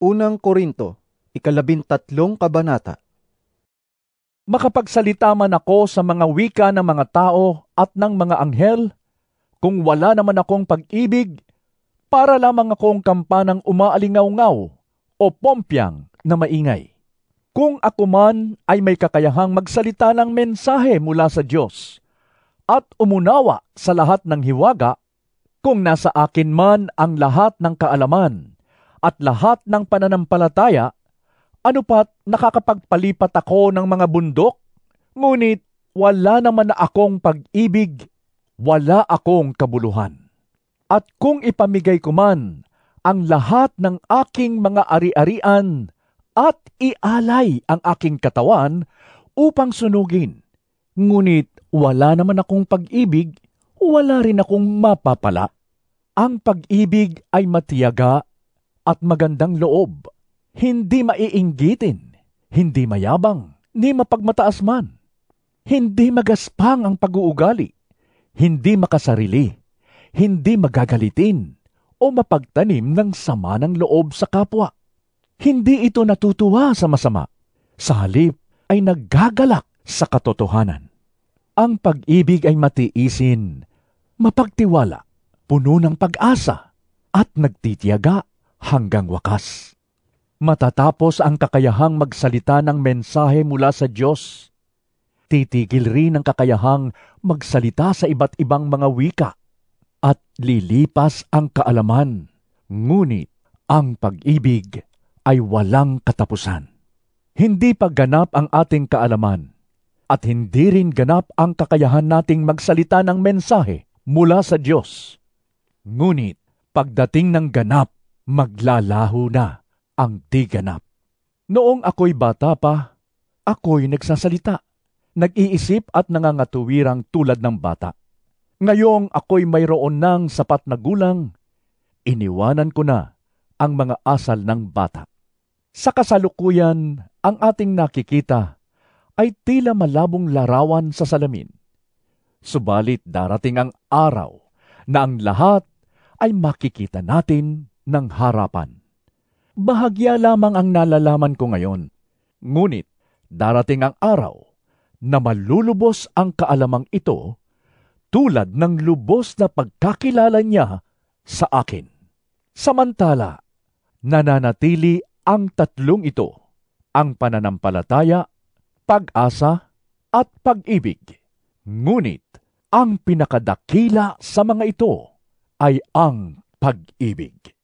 Unang Korinto, 13 kabanata. Makapagsalita man ako sa mga wika ng mga tao at ng mga anghel, kung wala naman akong pag-ibig, para lamang akong kampanang umaalingaw-ngaw o pompyang na maingay. Kung ako man ay may kakayahang magsalita ng mensahe mula sa Diyos at umunawa sa lahat ng hiwaga, kung nasa akin man ang lahat ng kaalaman at lahat ng pananampalataya, ano pat nakakapagpalipat ako ng mga bundok? Ngunit wala naman na akong pag-ibig, wala akong kabuluhan. At kung ipamigay ko man ang lahat ng aking mga ari-arian at ialay ang aking katawan upang sunugin, ngunit wala naman akong pag-ibig, wala rin akong mapapala. Ang pag-ibig ay matiyaga at magandang loob, hindi maiinggitin, hindi mayabang, ni mapagmataas man. Hindi magaspang ang pag-uugali, hindi makasarili, hindi magagalitin, o mapagtanim ng sama ng loob sa kapwa. Hindi ito natutuwa sa masama, sa halip ay naggagalak sa katotohanan. Ang pag-ibig ay matiisin, mapagtiwala, puno ng pag-asa, at nagtitiyaga hanggang wakas. Matatapos ang kakayahang magsalita ng mensahe mula sa Diyos, titigil rin ang kakayahang magsalita sa iba't ibang mga wika, at lilipas ang kaalaman, ngunit ang pag-ibig ay walang katapusan. Hindi pa ganap ang ating kaalaman, at hindi rin ganap ang kakayahan nating magsalita ng mensahe mula sa Diyos. Ngunit pagdating ng ganap, maglalaho na ang di ganap. Noong ako'y bata pa, ako'y nagsasalita, nag-iisip at nangangatuwirang tulad ng bata. Ngayong ako'y mayroon ng sapat na gulang, iniwanan ko na ang mga asal ng bata. Sa kasalukuyan, ang ating nakikita ay tila malabong larawan sa salamin. Subalit darating ang araw na ang lahat ay makikita natin ng harapan. Bahagya lamang ang nalalaman ko ngayon, ngunit darating ang araw na malulubos ang kaalamang ito tulad ng lubos na pagkakilala niya sa akin. Samantala, nananatili ang tatlong ito, ang pananampalataya, pag-asa, at pag-ibig. Ngunit ang pinakadakila sa mga ito ay ang pag-ibig.